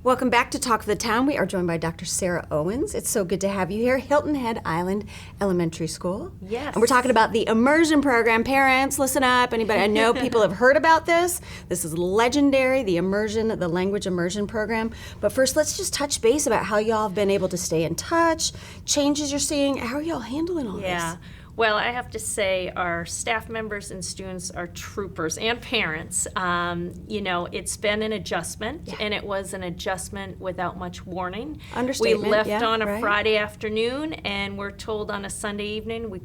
Welcome back to Talk of the Town. We are joined by Dr. Sarah.Owen. It's so good to have you here. Hilton Head Island Elementary School. Yes. And we're talking about the Immersion program. Parents, listen up. Anybody, I know people have heard about this. This is legendary, the Immersion, the language immersion program. But first, let's just touch base about how y'all have been able to stay in touch, changes you're seeing. How are y'all handling all this? Well, I have to say our staff members and students are troopers, and parents. It's been an adjustment, and it was an adjustment without much warning. Understatement. We left on a Friday afternoon, and we're told on a Sunday evening we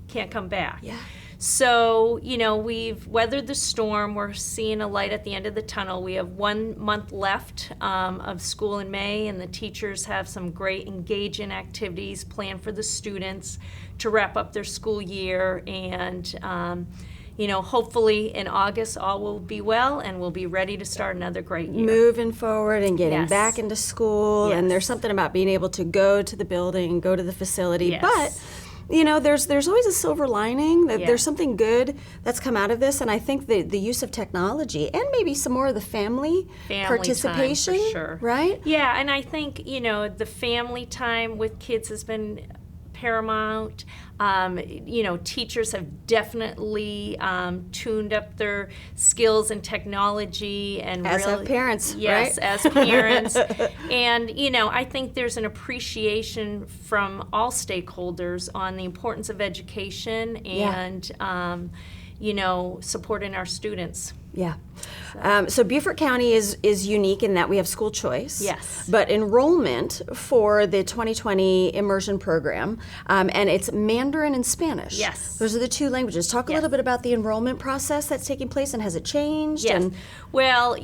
can't come back. Yeah. So, we've weathered the storm. We're seeing a light at the end of the tunnel. We have 1 month left of school in May, and the teachers have some great engaging activities planned for the students to wrap up their school year. And, hopefully in August all will be well, and we'll be ready to start another great year. Moving forward and getting back into school. Yes. And there's something about being able to go to the building, go to the facility. Yes. But there's always a silver lining. That Yeah. There's something good that's come out of this, and I think the use of technology and maybe some more of the family participation, time, for sure. right? Yeah, and I think the family time with kids has been paramount. Teachers have definitely tuned up their skills in technology, and As have parents, yes, right? as parents. And I think there's an appreciation from all stakeholders on the importance of education and supporting our students. Yeah. So Beaufort County is unique in that we have school choice. Yes. But enrollment for the 2020 immersion program, and it's Mandarin and Spanish. Yes. Those are the two languages. Talk a little bit about the enrollment process that's taking place, and has it changed? Yes. And Well,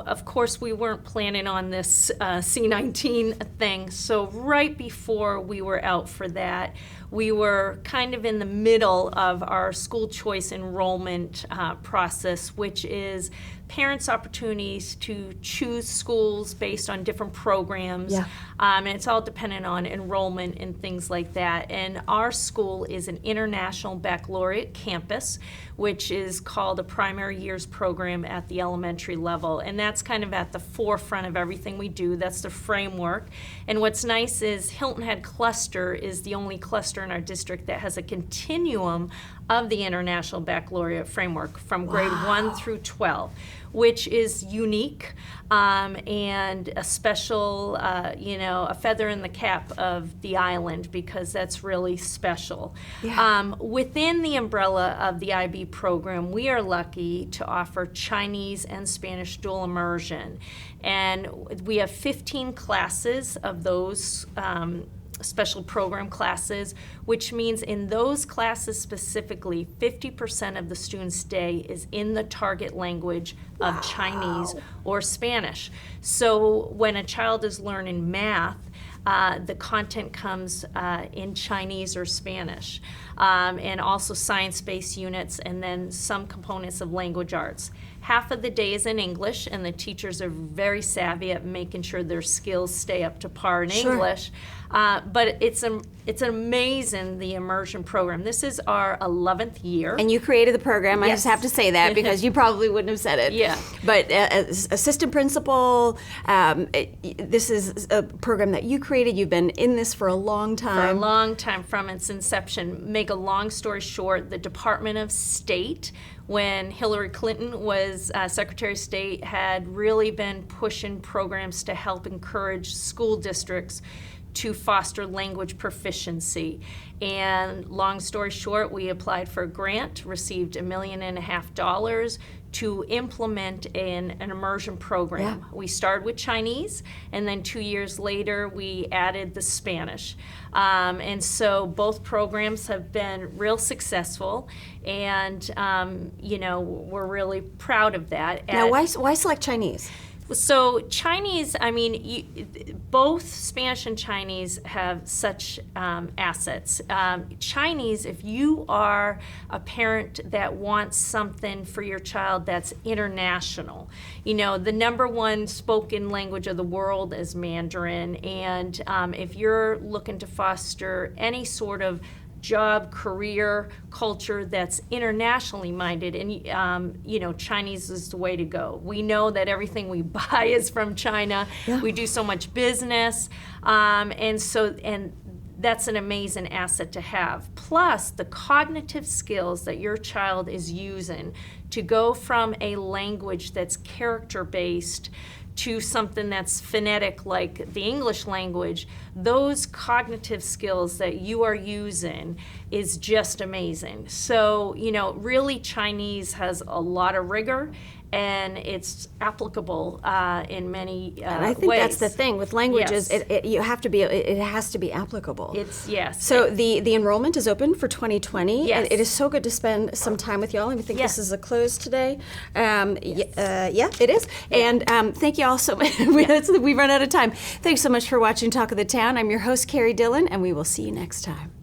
of course we weren't planning on this C-19 thing. So right before we were out for that, we were kind of in the middle of our school choice enrollment process, which is parents' opportunities to choose schools based on different programs. Yeah. And it's all dependent on enrollment and things like that. And our school is an international baccalaureate campus, which is called a primary years program at the elementary level. And that's kind of at the forefront of everything we do. That's the framework. And what's nice is Hilton Head Cluster is the only cluster in our district that has a continuum of the International Baccalaureate Framework from grade 1 through 12, which is unique and a special, a feather in the cap of the island, because that's really special. Yeah. Within the umbrella of the IB program, we are lucky to offer Chinese and Spanish dual immersion. And we have 15 classes of those special program classes, which means in those classes specifically, 50% of the student's day is in the target language of Chinese or Spanish. So when a child is learning math, the content comes in Chinese or Spanish, and also science-based units, and then some components of language arts. Half of the day is in English, and the teachers are very savvy at making sure their skills stay up to par in English. But it's amazing, the immersion program. This is our 11th year. And you created the program. I Yes. just have to say that because you probably wouldn't have said it. Yeah. But as assistant principal, this is a program that you created. You've been in this for a long time. For a long time, from its inception. Make a long story short, the Department of State, when Hillary Clinton was Secretary of State, had really been pushing programs to help encourage school districts to foster language proficiency. And long story short, we applied for a grant, received $1.5 million to implement an immersion program. Yeah. We started with Chinese, and then 2 years later we added the Spanish. And so both programs have been real successful, and we're really proud of that. Now, why select Chinese? So Chinese, both Spanish and Chinese have such assets. Chinese, if you are a parent that wants something for your child that's international, the #1 spoken language of the world is Mandarin, and if you're looking to foster any sort of job, career, culture that's internationally minded. And, Chinese is the way to go. We know that everything we buy is from China. Yeah. We do so much business. And that's an amazing asset to have. Plus, the cognitive skills that your child is using to go from a language that's character-based to something that's phonetic like the English language, those cognitive skills that you are using is just amazing. So, really Chinese has a lot of rigor, and it's applicable in many ways. And I think that's the thing with languages. Yes. It has to be applicable. Yes. So the enrollment is open for 2020. Yes. It is so good to spend some time with y'all, and we think Yes. this is a close today. It is. And thank you all so much. Yes. We've run out of time. Thanks so much for watching Talk of the Town. I'm your host, Carrie Dillon, and we will see you next time.